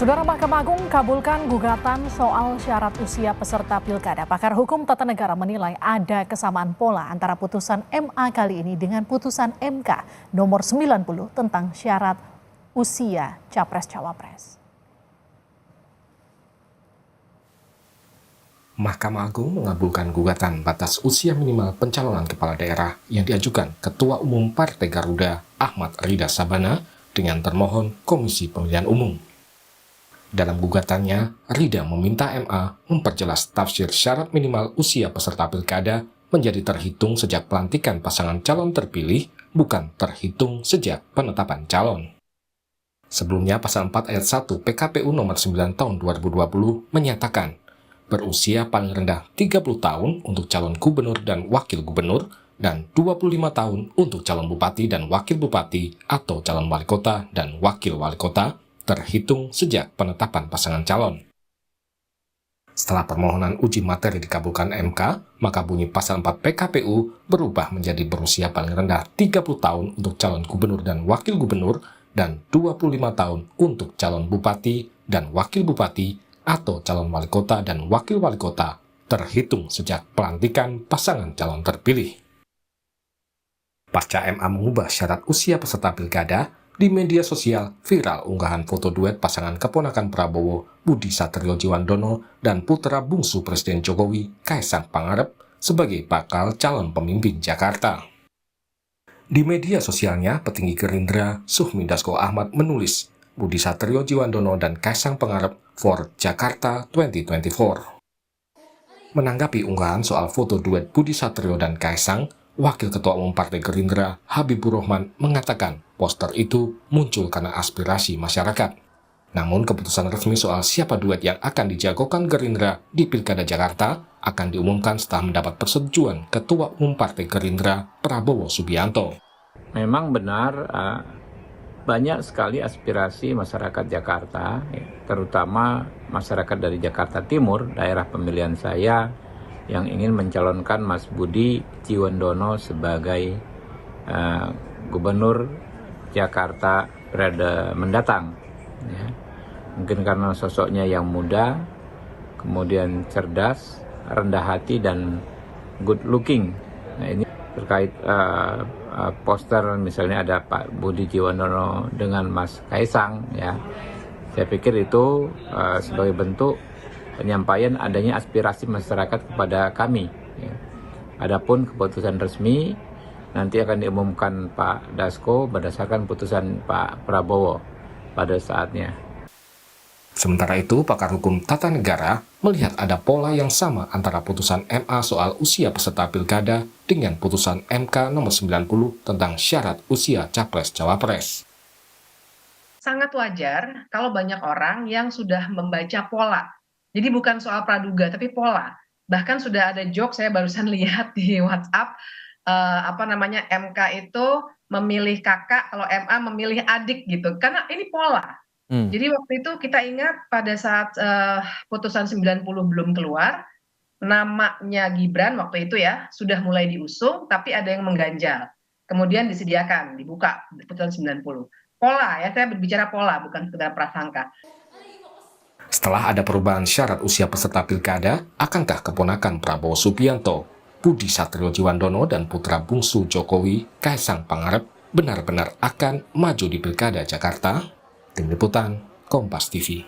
Saudara, Mahkamah Agung kabulkan gugatan soal syarat usia peserta pilkada. Pakar hukum tata negara menilai ada kesamaan pola antara putusan MA kali ini dengan putusan MK nomor 90 tentang syarat usia Capres-Cawapres. Mahkamah Agung mengabulkan gugatan batas usia minimal pencalonan kepala daerah yang diajukan Ketua Umum Partai Garuda Ahmad Rida Sabana dengan termohon Komisi Pemilihan Umum. Dalam gugatannya, Rida meminta MA memperjelas tafsir syarat minimal usia peserta pilkada menjadi terhitung sejak pelantikan pasangan calon terpilih, bukan terhitung sejak penetapan calon. Sebelumnya, Pasal 4 Ayat 1 PKPU nomor 9 tahun 2020 menyatakan berusia paling rendah 30 tahun untuk calon gubernur dan wakil gubernur dan 25 tahun untuk calon bupati dan wakil bupati atau calon wali kota dan wakil wali kota terhitung sejak penetapan pasangan calon. Setelah permohonan uji materi dikabulkan MK, maka bunyi Pasal 4 PKPU berubah menjadi berusia paling rendah 30 tahun untuk calon gubernur dan wakil gubernur dan 25 tahun untuk calon bupati dan wakil bupati atau calon wali kota dan wakil wali kota terhitung sejak pelantikan pasangan calon terpilih. Pasca MA mengubah syarat usia peserta pilkada, di media sosial viral unggahan foto duet pasangan keponakan Prabowo, Budi Satrio-Djiwandono, dan putra bungsu Presiden Jokowi, Kaisang Pangarep, sebagai bakal calon pemimpin Jakarta. Di media sosialnya, petinggi Gerindra, Sufmi Dasko Ahmad menulis, Budi Satrio-Djiwandono dan Kaisang Pangarep for Jakarta 2024. Menanggapi unggahan soal foto duet Budi Satrio dan Kaisang, Wakil Ketua Umum Partai Gerindra, Habibur Rahman, mengatakan poster itu muncul karena aspirasi masyarakat. Namun keputusan resmi soal siapa duet yang akan dijagokan Gerindra di Pilkada Jakarta akan diumumkan setelah mendapat persetujuan Ketua Umum Partai Gerindra, Prabowo Subianto. Memang benar banyak sekali aspirasi masyarakat Jakarta, terutama masyarakat dari Jakarta Timur, daerah pemilihan saya, yang ingin mencalonkan Mas Budi Djiwandono sebagai Gubernur Jakarta periode mendatang. Ya. Mungkin karena sosoknya yang muda, kemudian cerdas, rendah hati, dan good looking. Nah, ini terkait poster misalnya ada Pak Budi Djiwandono dengan Mas Kaisang. Ya. Saya pikir itu sebagai bentuk penyampaian adanya aspirasi masyarakat kepada kami. Adapun keputusan resmi nanti akan diumumkan Pak Dasko berdasarkan putusan Pak Prabowo pada saatnya. Sementara itu, pakar hukum tata negara melihat ada pola yang sama antara putusan MA soal usia peserta pilkada dengan putusan MK nomor 90 tentang syarat usia Capres-Cawapres. Sangat wajar kalau banyak orang yang sudah membaca pola. Jadi bukan soal praduga, tapi pola. Bahkan sudah ada joke, saya barusan lihat di WhatsApp, MK itu memilih kakak, kalau MA memilih adik gitu. Karena ini pola. Jadi waktu itu kita ingat pada saat putusan 90 belum keluar, namanya Gibran waktu itu ya, sudah mulai diusung, tapi ada yang mengganjal. Kemudian disediakan, dibuka putusan 90. Pola ya, saya berbicara pola, bukan sekedar prasangka. Setelah ada perubahan syarat usia peserta pilkada, akankah keponakan Prabowo Subianto, Budi Satrio-Djiwandono, dan putra bungsu Jokowi, Kaisang Pangarep, benar-benar akan maju di Pilkada Jakarta? Tim Liputan, Kompas TV.